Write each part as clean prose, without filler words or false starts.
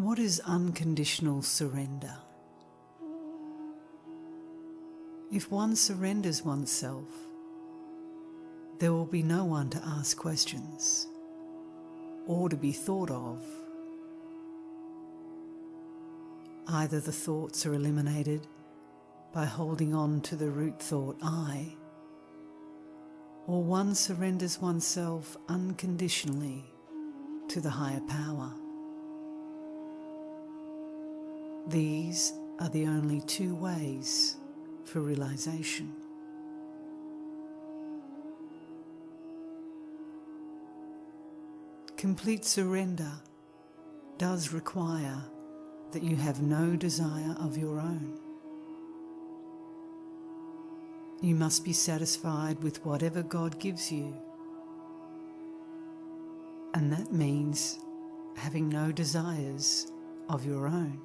What is unconditional surrender? If one surrenders oneself, there will be no one to ask questions or to be thought of. Either the thoughts are eliminated by holding on to the root thought I, or one surrenders oneself unconditionally to the higher power. These are the only two ways for realization. Complete surrender does require that you have no desire of your own. You must be satisfied with whatever God gives you, and that means having no desires of your own.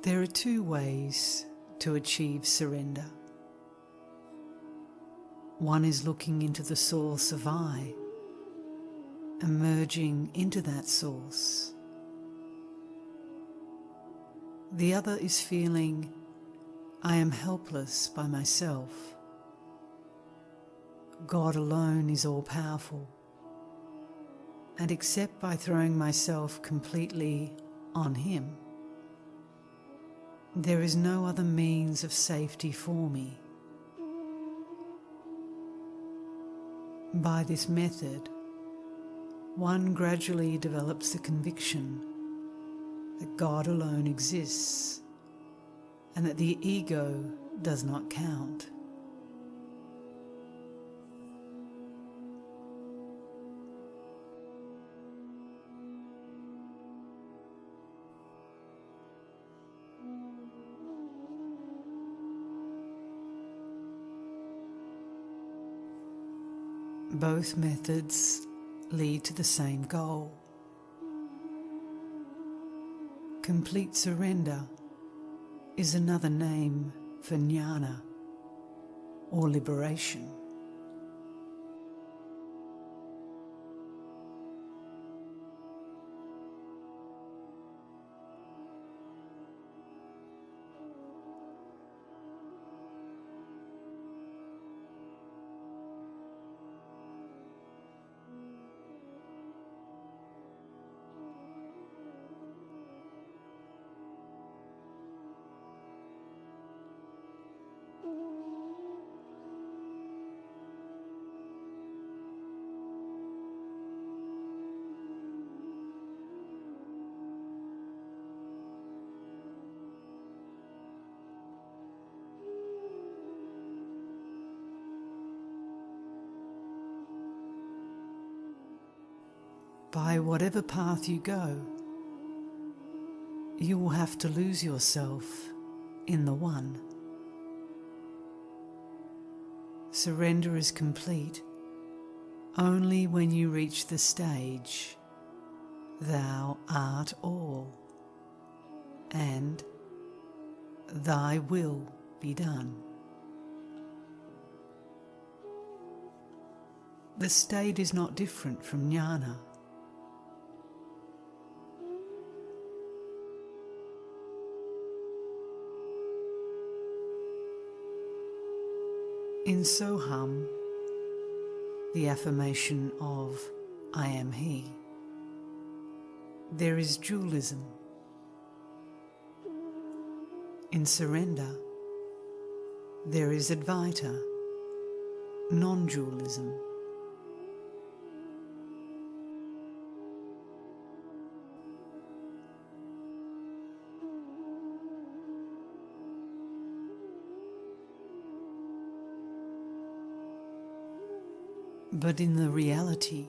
There are two ways to achieve surrender. One is looking into the source of I, emerging into that source. The other is feeling, I am helpless by myself. God alone is all-powerful, and except by throwing myself completely on Him, there is no other means of safety for me. By this method, one gradually develops the conviction that God alone exists and that the ego does not count. Both methods lead to the same goal. Complete surrender is another name for jnana, or liberation. By whatever path you go, you will have to lose yourself in the One. Surrender is complete only when you reach the stage, Thou art all, and Thy will be done. The state is not different from jnana. In Soham, the affirmation of I am He, there is dualism. In surrender, there is Advaita, non-dualism. But in the reality,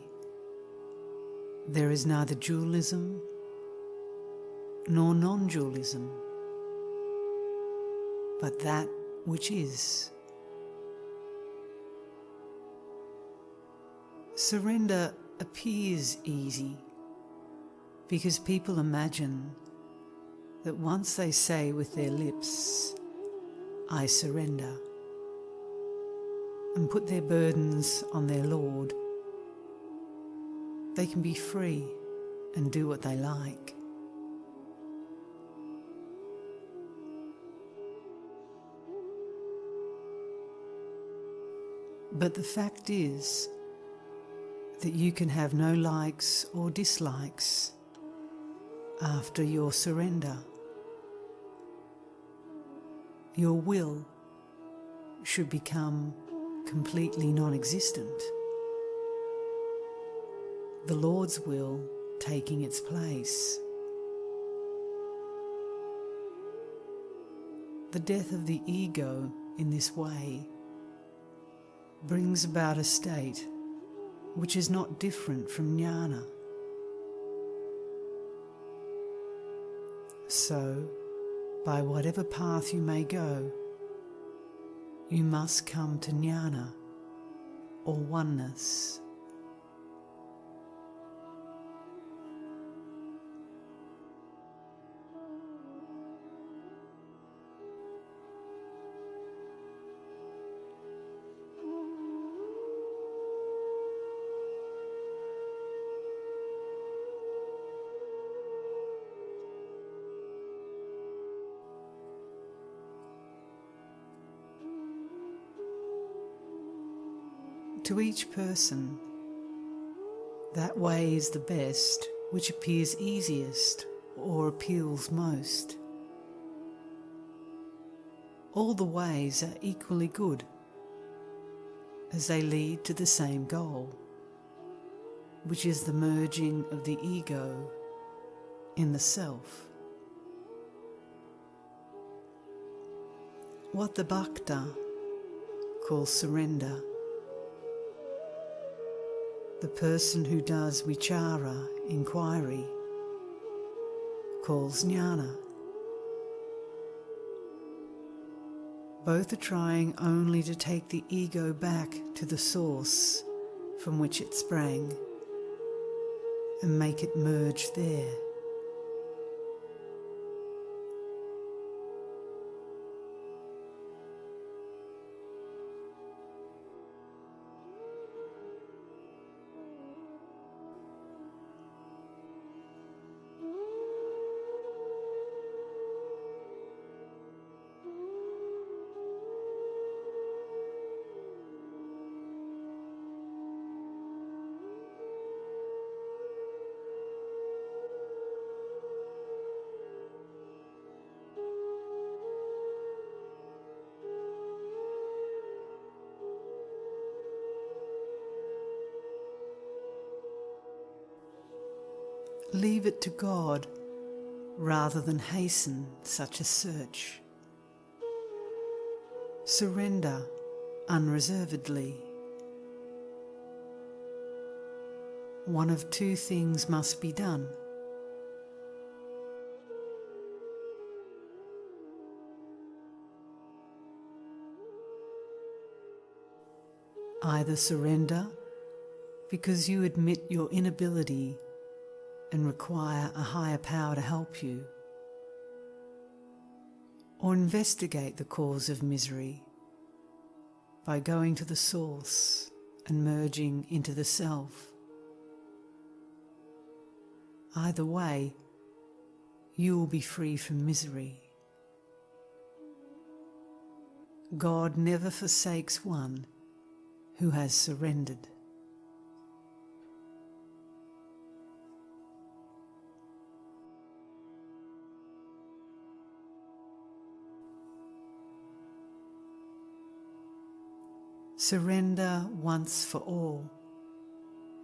There is neither dualism nor non-dualism, but that which is. Surrender appears easy because people imagine that once they say with their lips, "I surrender," and put their burdens on their Lord, they can be free and do what they like. But the fact is that you can have no likes or dislikes after your surrender. Your will should become completely non-existent, the Lord's will taking its place. The death of the ego in this way brings about a state which is not different from jnana. So, by whatever path you may go, you must come to jnana or oneness. To each person, that way is the best which appears easiest or appeals most. All the ways are equally good, as they lead to the same goal, which is the merging of the ego in the self. What the Bhakta calls surrender, the person who does vichara, inquiry, calls jnana. Both are trying only to take the ego back to the source from which it sprang and make it merge there. Leave it to God rather than hasten such a search. Surrender unreservedly. One of two things must be done. Either surrender because you admit your inability and require a higher power to help you, or investigate the cause of misery by going to the source and merging into the self. Either way, you will be free from misery. God never forsakes one who has surrendered. Surrender once for all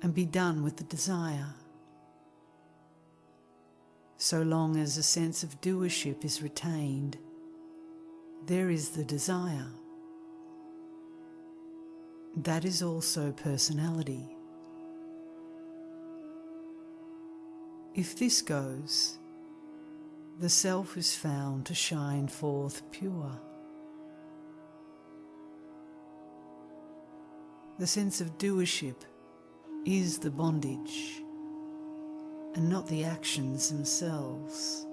and be done with the desire. So long as a sense of doership is retained, there is the desire. That is also personality. If this goes, the self is found to shine forth pure. The sense of doership is the bondage, and not the actions themselves.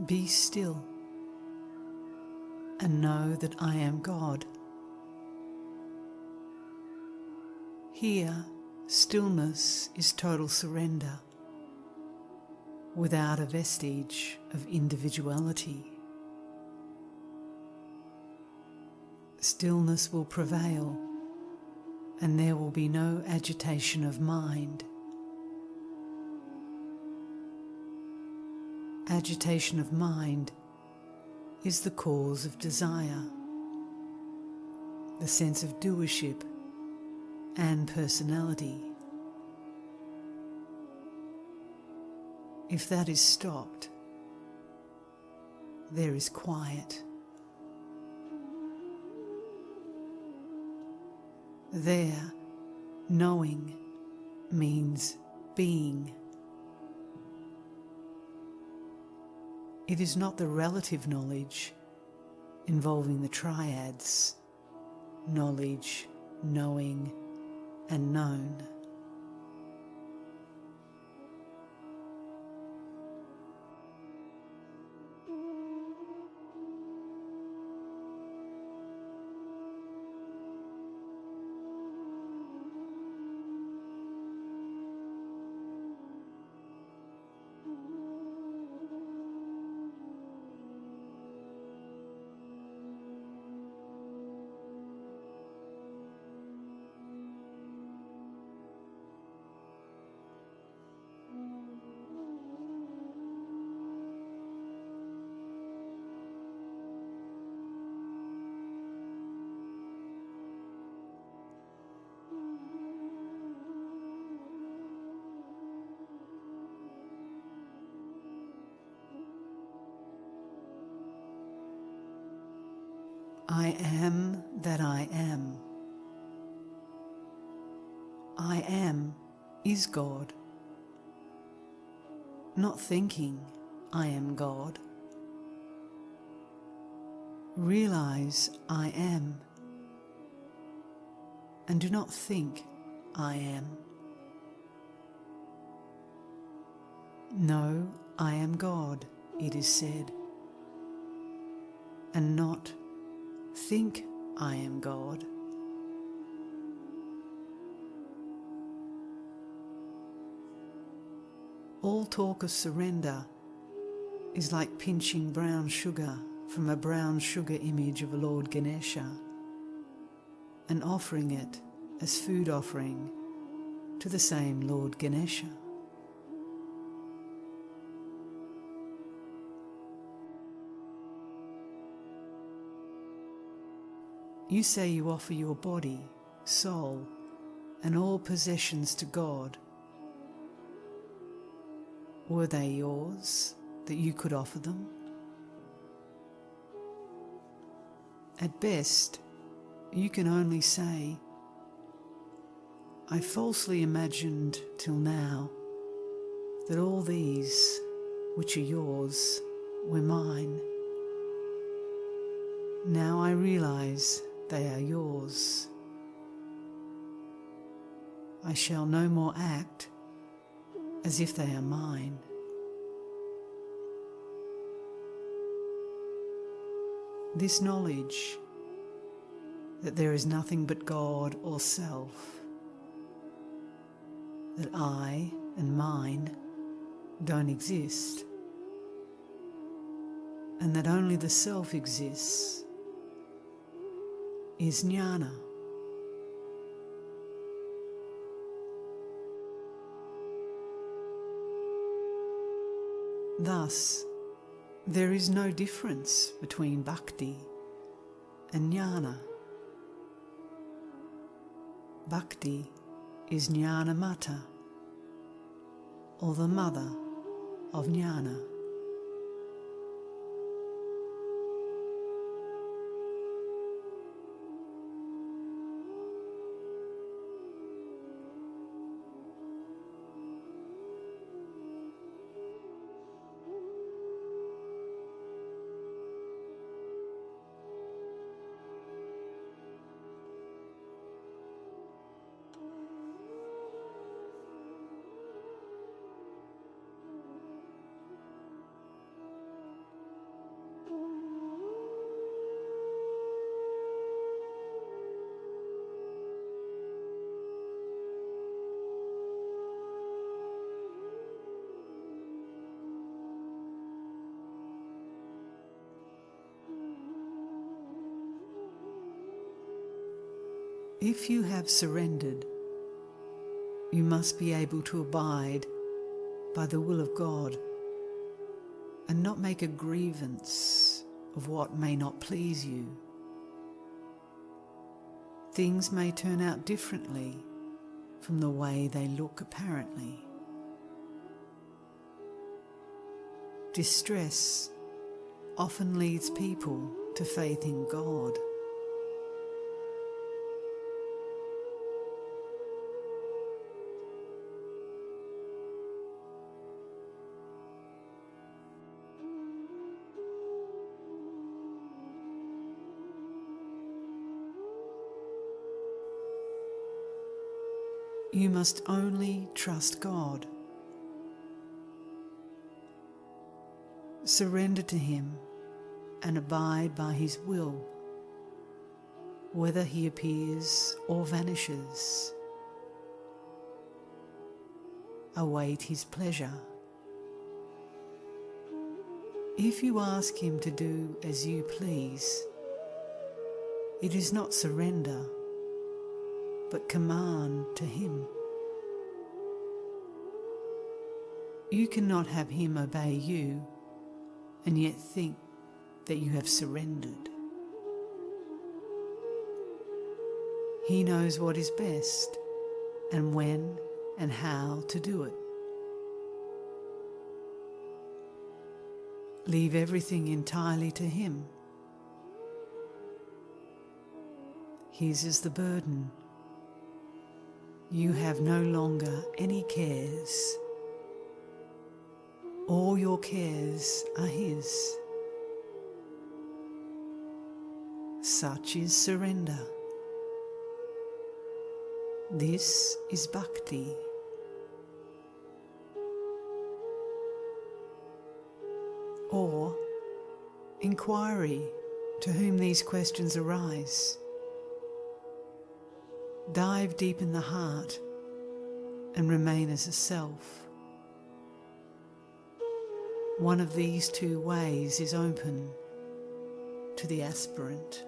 Be still and know that I am God. Here, stillness is total surrender, without a vestige of individuality. Stillness will prevail, and there will be no agitation of mind. Agitation of mind is the cause of desire, the sense of doership and personality. If that is stopped, there is quiet. There, knowing means being. It is not the relative knowledge involving the triads, knowledge, knowing, and known. I am that I am. I am is God. Not thinking I am God. Realize I am, and do not think I am. Know I am God, it is said, and not think I am God. All talk of surrender is like pinching brown sugar from a brown sugar image of Lord Ganesha and offering it as food offering to the same Lord Ganesha. You say you offer your body, soul, and all possessions to God. Were they yours, that you could offer them? At best, you can only say, I falsely imagined till now that all these, which are yours, were mine. Now I realize they are yours. I shall no more act as if they are mine. This knowledge that there is nothing but God or self, that I and mine don't exist, and that only the self exists, is jnana. Thus, there is no difference between bhakti and jnana. Bhakti is Jnana Mata, or the mother of Jnana. If you have surrendered, you must be able to abide by the will of God and not make a grievance of what may not please you. Things may turn out differently from the way they look apparently. Distress often leads people to faith in God. You must only trust God. Surrender to Him and abide by His will, whether He appears or vanishes. Await His pleasure. If you ask Him to do as you please, it is not surrender, but command to Him. You cannot have Him obey you and yet think that you have surrendered. He knows what is best and when and how to do it. Leave everything entirely to Him. His is the burden. You have no longer any cares. All your cares are His. Such is surrender. This is bhakti. Or inquiry, to whom these questions arise. Dive deep in the heart and remain as a self. One of these two ways is open to the aspirant.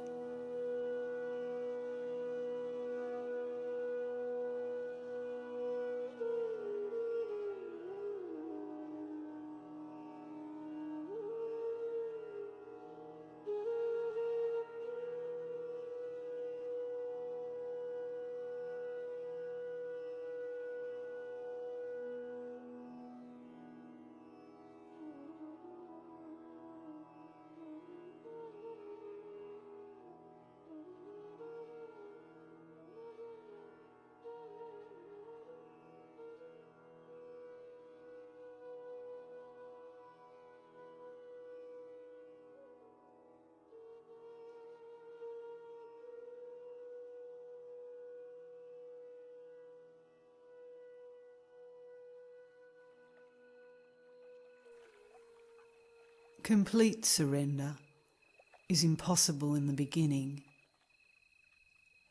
Complete surrender is impossible in the beginning.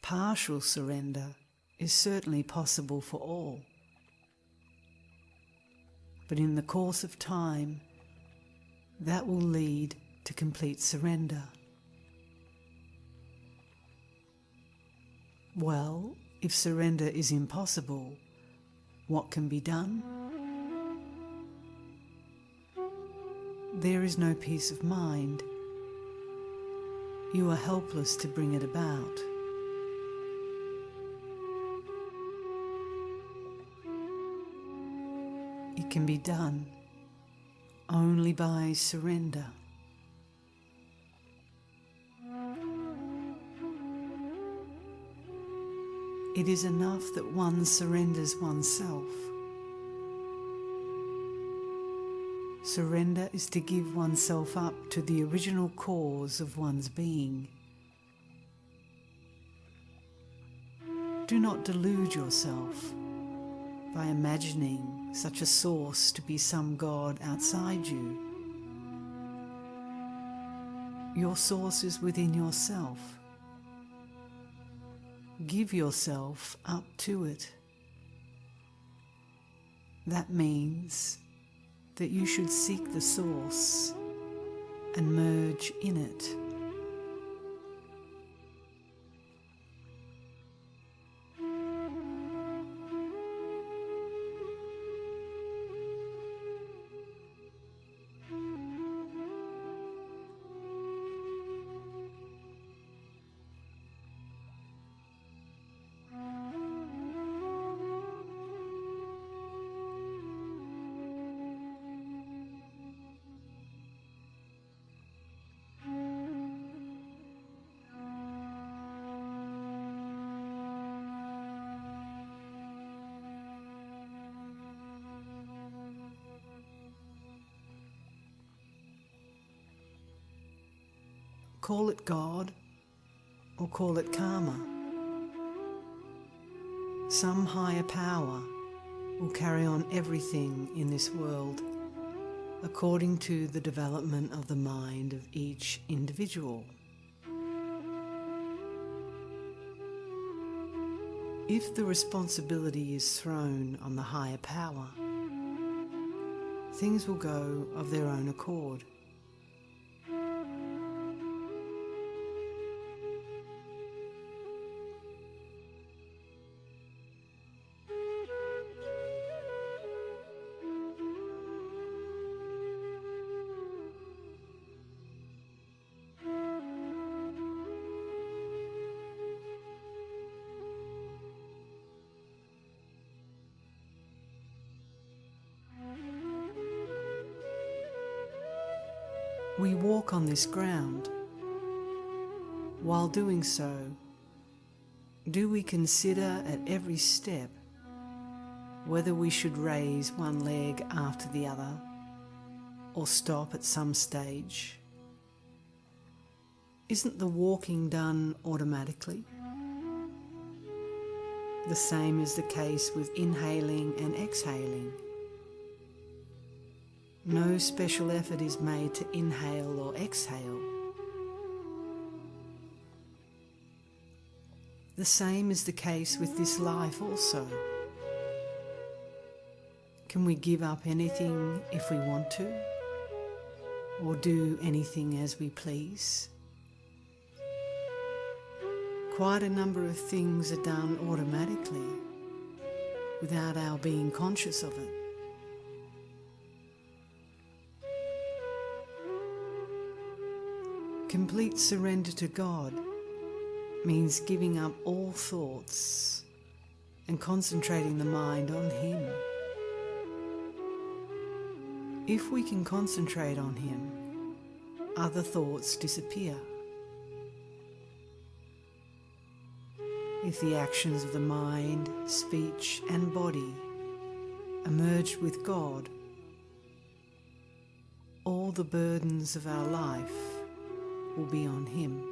Partial surrender is certainly possible for all. But in the course of time, that will lead to complete surrender. Well, if surrender is impossible, what can be done? There is no peace of mind. You are helpless to bring it about. can be done only by surrender. It is enough that one surrenders oneself. Surrender is to give oneself up to the original cause of one's being. Do not delude yourself by imagining such a source to be some God outside you. Your source is within yourself. Give yourself up to it. That means that you should seek the source and merge in it. Call it God or call it karma. Some higher power will carry on everything in this world according to the development of the mind of each individual. If the responsibility is thrown on the higher power, things will go of their own accord. We walk on this ground. While doing so, do we consider at every step whether we should raise one leg after the other or stop at some stage? Isn't the walking done automatically? The same is the case with inhaling and exhaling. No special effort is made to inhale or exhale. The same is the case with this life also. Can we give up anything if we want to, or do anything as we please? Quite a number of things are done automatically without our being conscious of it. Complete surrender to God means giving up all thoughts and concentrating the mind on Him. If we can concentrate on Him, other thoughts disappear. If the actions of the mind, speech and body are merged with God, all the burdens of our life will be on Him.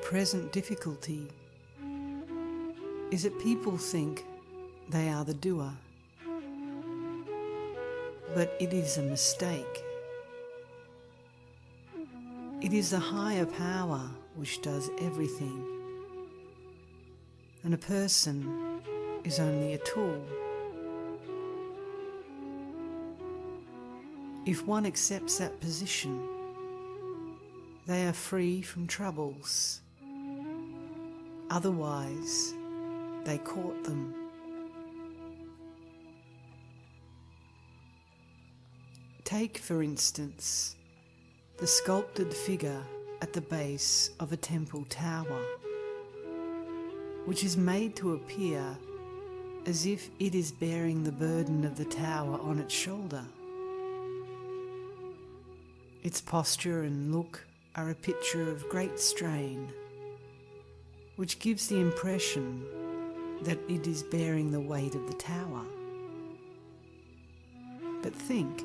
present difficulty is that people think they are the doer, but it is a mistake. It is the higher power which does everything, and a person is only a tool. If one accepts that position, they are free from troubles. Otherwise, they court them. Take, for instance, the sculpted figure at the base of a temple tower, which is made to appear as if it is bearing the burden of the tower on its shoulder. Its posture and look are a picture of great strain, which gives the impression that it is bearing the weight of the tower. But think,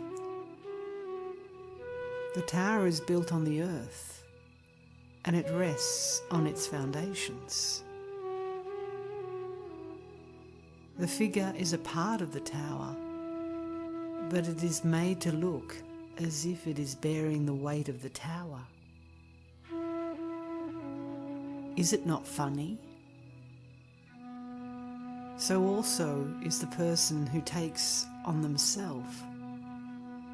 the tower is built on the earth, and it rests on its foundations. The figure is a part of the tower, but it is made to look as if it is bearing the weight of the tower. Is it not funny? So also is the person who takes on themselves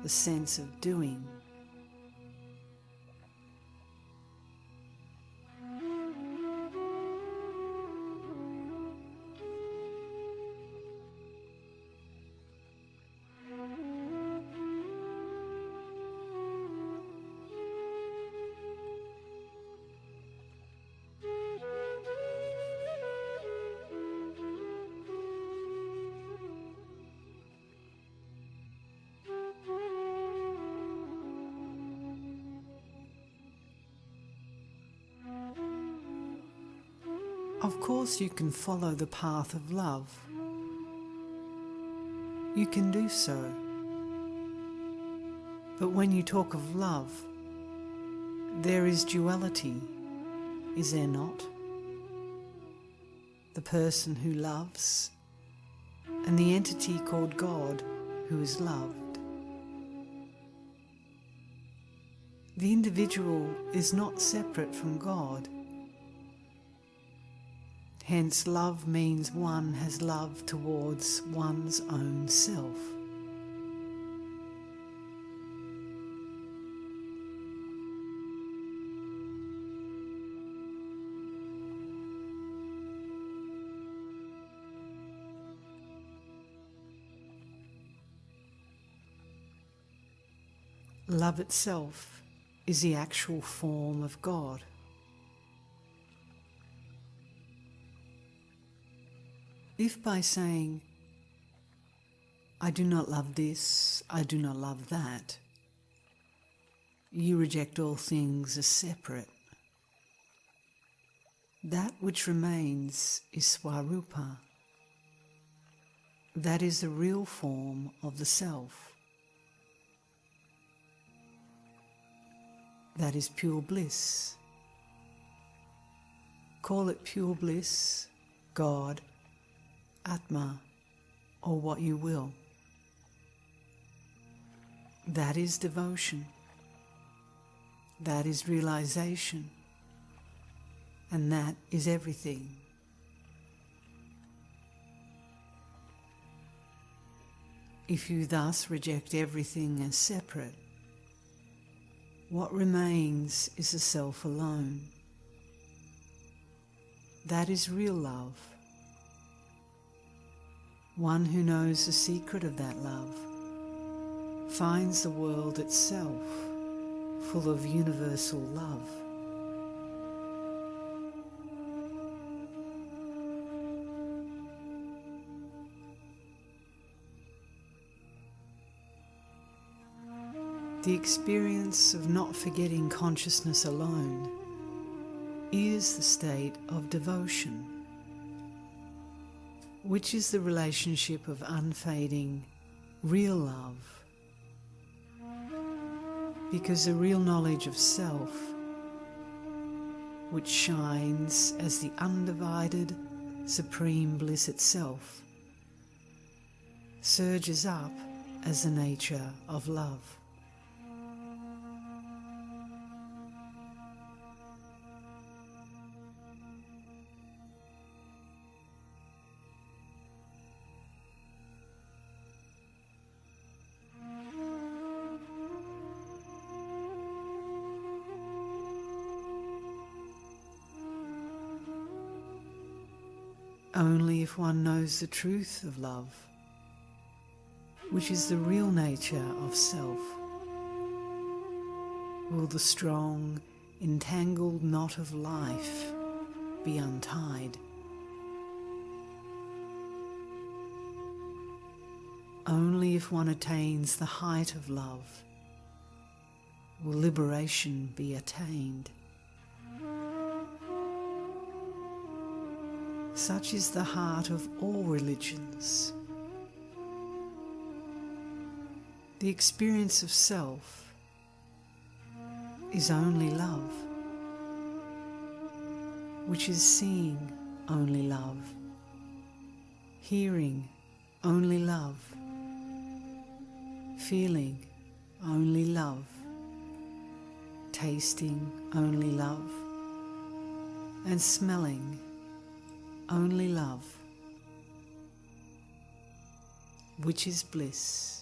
the sense of doing. Of course you can follow the path of love. You can do so. But when you talk of love, there is duality, is there not? The person who loves, and the entity called God who is loved. The individual is not separate from God. Hence, love means one has love towards one's own self. Love itself is the actual form of God. If by saying, I do not love this, I do not love that, you reject all things as separate, that which remains is Swarupa. That is the real form of the self. That is pure bliss. Call it pure bliss, God, Atma, or what you will. That is devotion. That is realization. And that is everything. If you thus reject everything as separate, what remains is the self alone. That is real love. One who knows the secret of that love finds the world itself full of universal love. The experience of not forgetting consciousness alone is the state of devotion, which is the relationship of unfading, real love. Because the real knowledge of self which shines as the undivided, supreme bliss itself, surges up as the nature of love. Only if one knows the truth of love, which is the real nature of self, will the strong, entangled knot of life be untied. Only if one attains the height of love will liberation be attained. Such is the heart of all religions. The experience of self is only love, which is seeing only love, hearing only love, feeling only love, tasting only love, and smelling only love, which is bliss.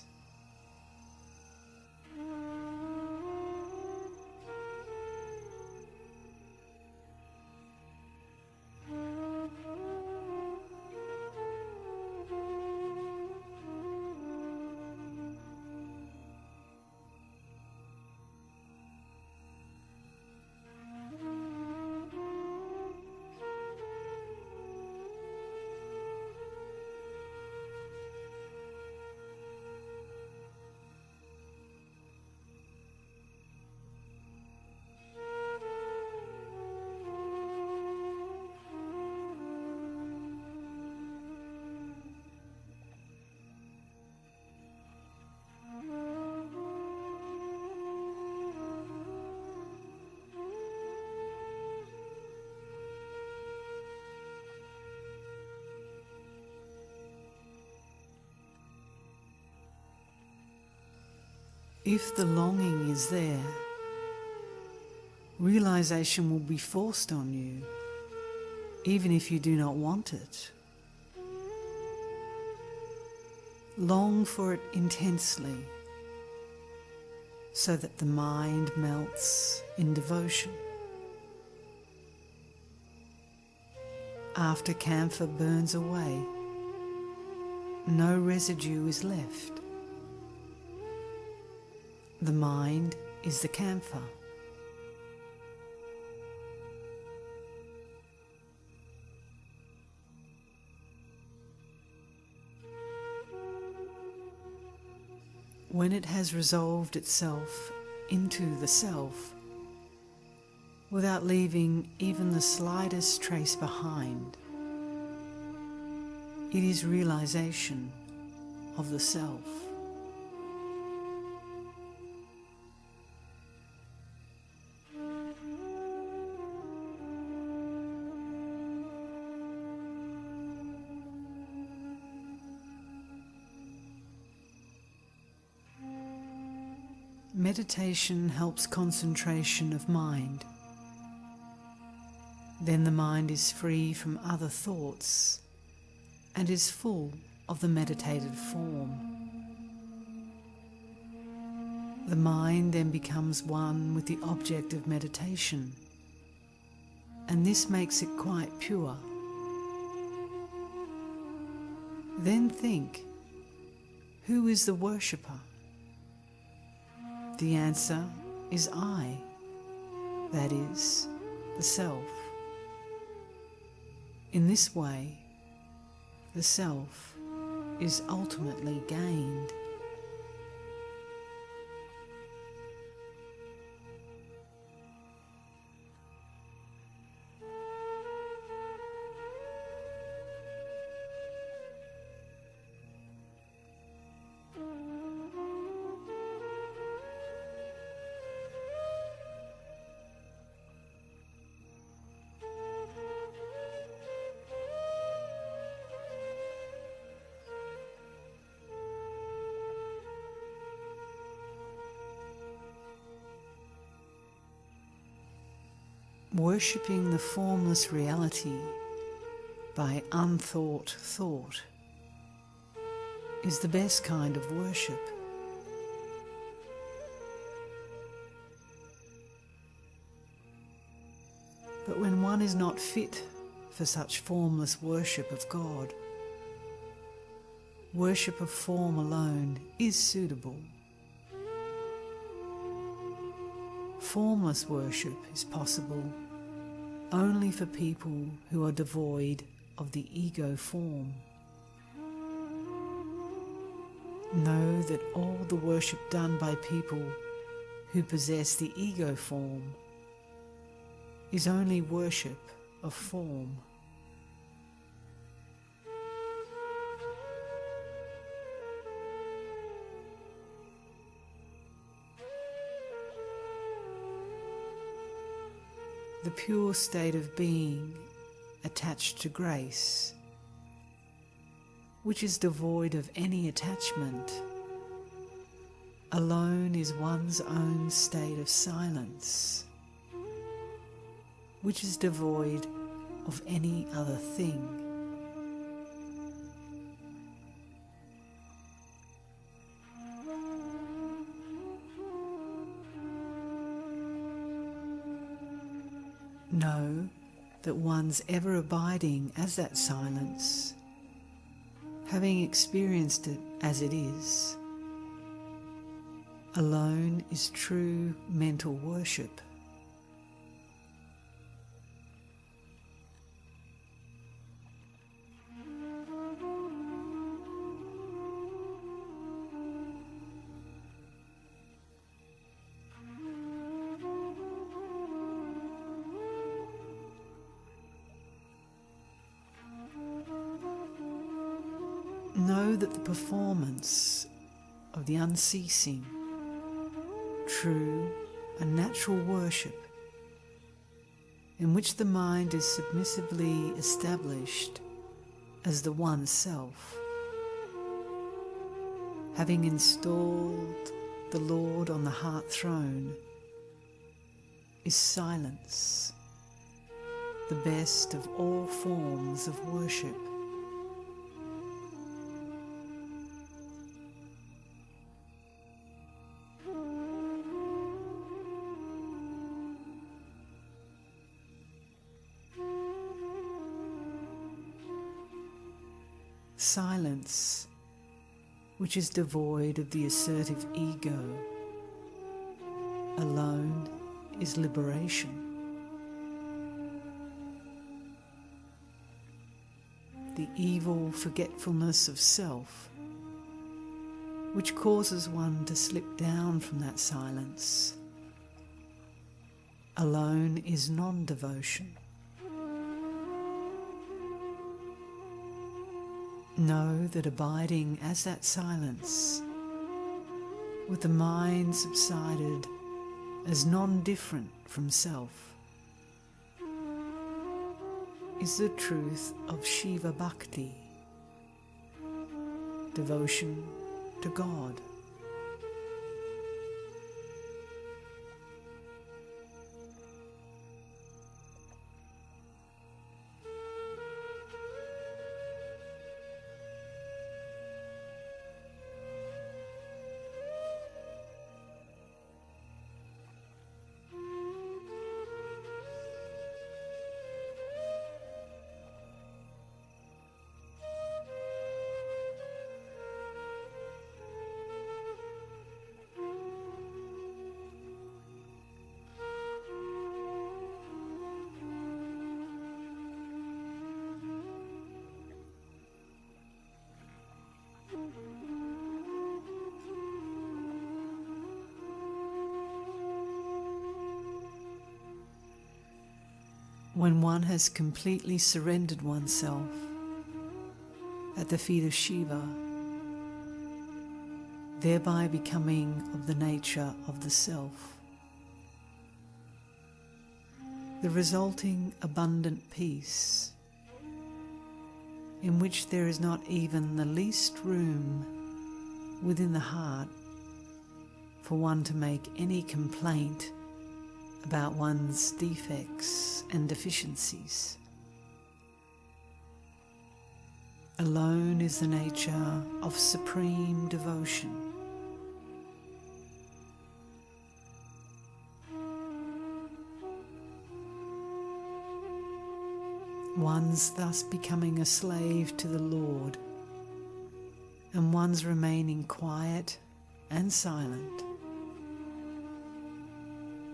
If the longing is there, realization will be forced on you, even if you do not want it. Long for it intensely, so that the mind melts in devotion. After camphor burns away, no residue is left. The mind is the camphor. When it has resolved itself into the self, without leaving even the slightest trace behind, it is realization of the self. Meditation helps concentration of mind. Then the mind is free from other thoughts and is full of the meditated form. The mind then becomes one with the object of meditation, and this makes it quite pure. Then think, who is the worshipper? The answer is I, that is, the self. In this way, the self is ultimately gained. worshipping the formless reality by unthought thought is the best kind of worship. But when one is not fit for such formless worship of God, worship of form alone is suitable. Formless worship is possible only for people who are devoid of the ego form. Know that all the worship done by people who possess the ego form is only worship of form. The pure state of being attached to grace, which is devoid of any attachment, alone is one's own state of silence, which is devoid of any other thing. Know that one's ever abiding as that silence, having experienced it as it is, alone is true mental worship. Know that the performance of the unceasing, true and natural worship, in which the mind is submissively established as the One Self, having installed the Lord on the heart throne, is silence, the best of all forms of worship. Silence, which is devoid of the assertive ego, alone is liberation. The evil forgetfulness of self, which causes one to slip down from that silence, alone is non-devotion. Know that abiding as that silence, with the mind subsided as non-different from self, is the truth of Shiva Bhakti, devotion to God. When one has completely surrendered oneself at the feet of Shiva, thereby becoming of the nature of the self, the resulting abundant peace, in which there is not even the least room within the heart for one to make any complaint about one's defects and deficiencies. Alone is the nature of supreme devotion. One's thus becoming a slave to the Lord, and one's remaining quiet and silent,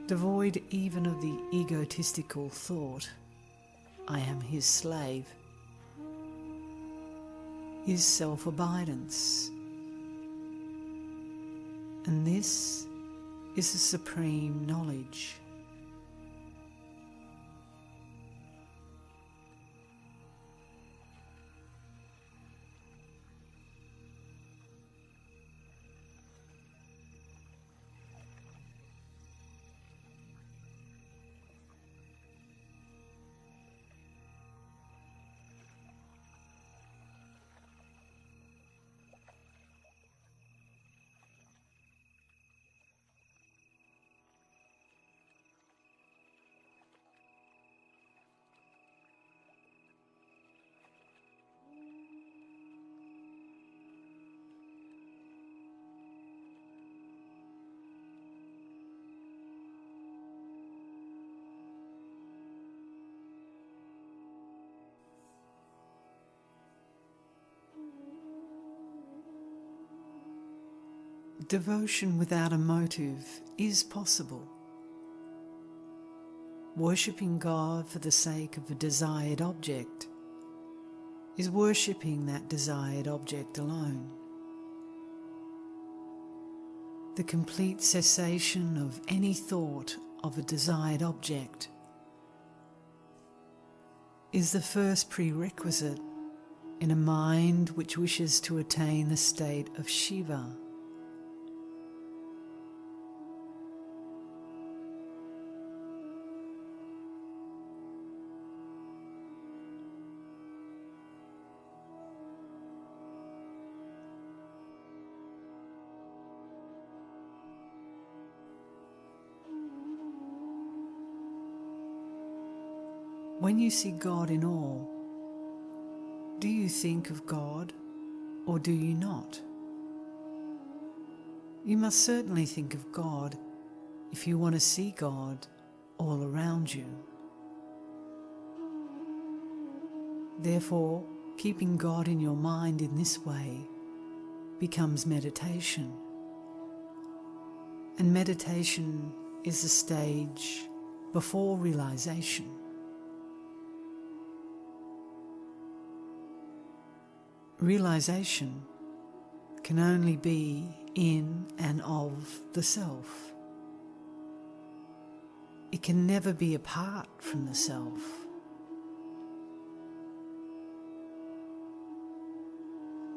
devoid even of the egotistical thought, I am his slave, is self-abidance. And this is a supreme knowledge. Devotion without a motive is possible. Worshipping God for the sake of a desired object is worshipping that desired object alone. The complete cessation of any thought of a desired object is the first prerequisite in a mind which wishes to attain the state of Shiva. When you see God in all, do you think of God or do you not? You must certainly think of God if you want to see God all around you. Therefore, keeping God in your mind in this way becomes meditation. And meditation is the stage before realization. Realization can only be in and of the self. It can never be apart from the self.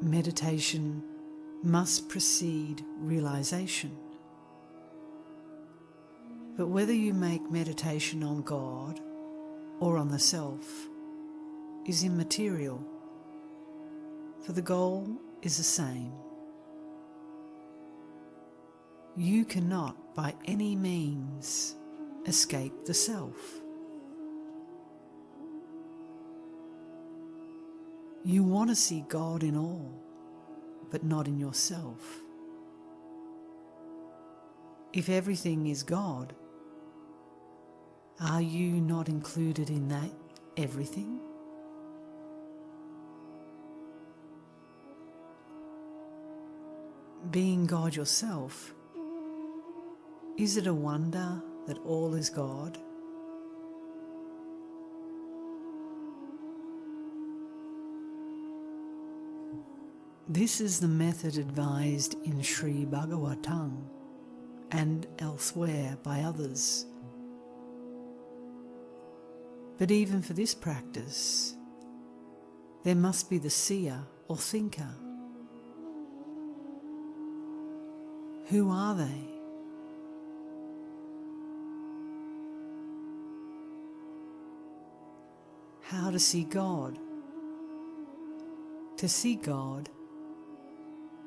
Meditation must precede realization. But whether you make meditation on God or on the self is immaterial, for the goal is the same. You cannot by any means escape the self. You want to see God in all, but not in yourself. If everything is God, are you not included in that everything? Being God yourself, is it a wonder that all is God? This is the method advised in Sri Bhagavatam and elsewhere by others. But even for this practice, there must be the seer or thinker. Who are they? How to see God? To see God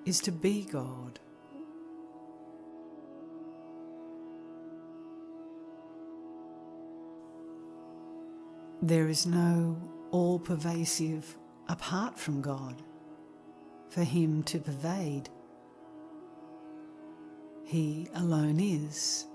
is to be God. There is no all-pervasive apart from God for Him to pervade. He alone is.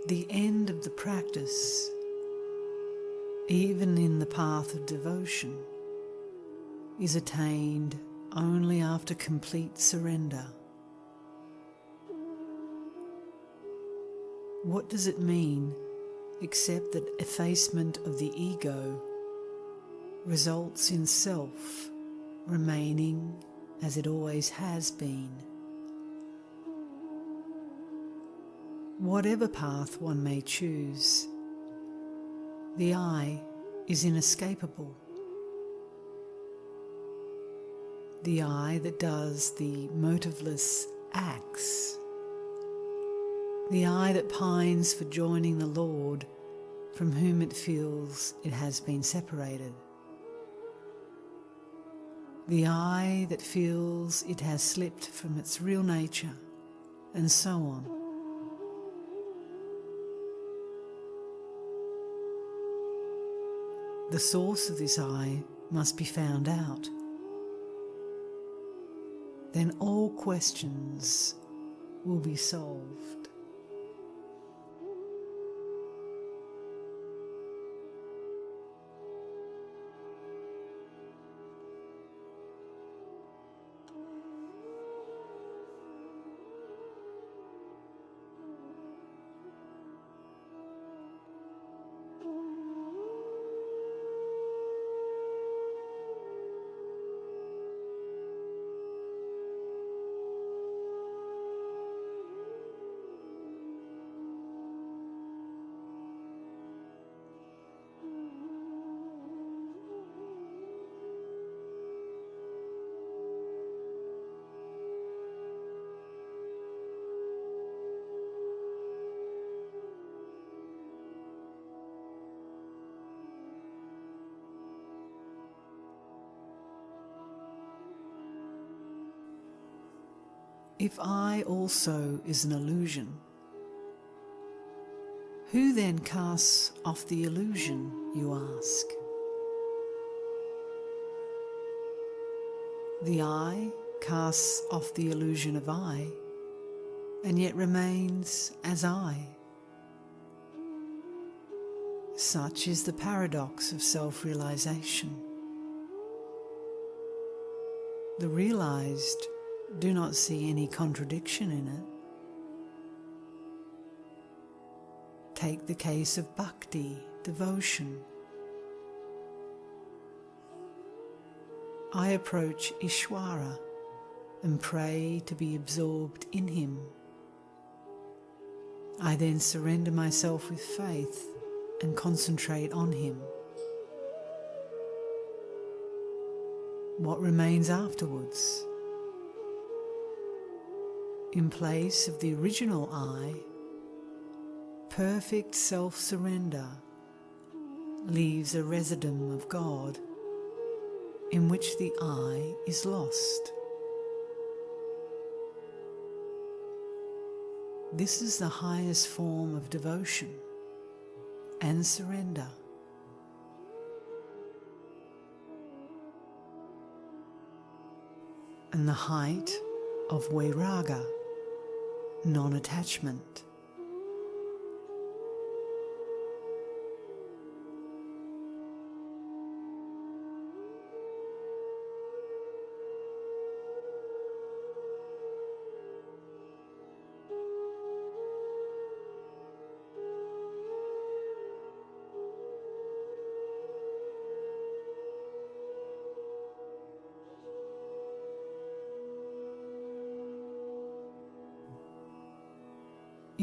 The end of the practice, even in the path of devotion, is attained only after complete surrender. What does it mean except that effacement of the ego results in self remaining as it always has been? Whatever path one may choose, the I is inescapable. The I that does the motiveless acts. The I that pines for joining the Lord from whom it feels it has been separated. The I that feels it has slipped from its real nature, and so on. The source of this I must be found out. Then all questions will be solved. If I also is an illusion, who then casts off the illusion, you ask? The I casts off the illusion of I, and yet remains as I. Such is the paradox of self-realization. The realized do not see any contradiction in it. Take the case of bhakti, devotion. I approach Ishwara and pray to be absorbed in him. I then surrender myself with faith and concentrate on him. What remains afterwards? In place of the original I, perfect self-surrender leaves a residuum of God in which the I is lost. This is the highest form of devotion and surrender. and the height of Raga, non-attachment.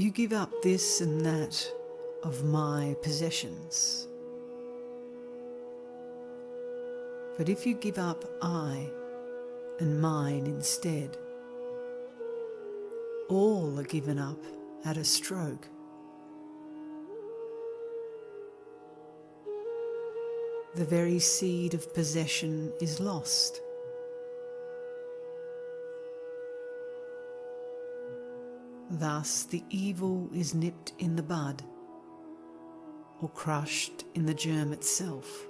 You give up this and that of my possessions. But if you give up I and mine instead, all are given up at a stroke. The very seed of possession is lost. Thus the evil is nipped in the bud, or crushed in the germ itself.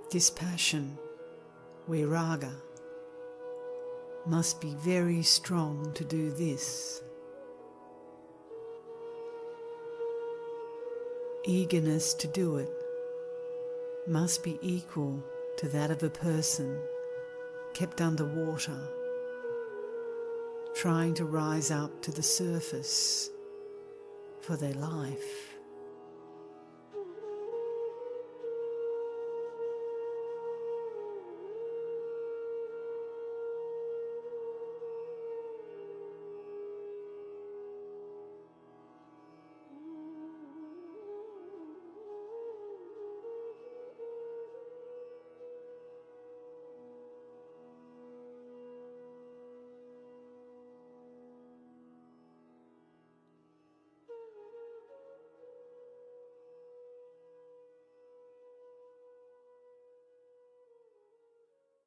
Dispassion, Raga, must be very strong to do this. Eagerness to do it must be equal to that of a person kept under water, trying to rise up to the surface for their life.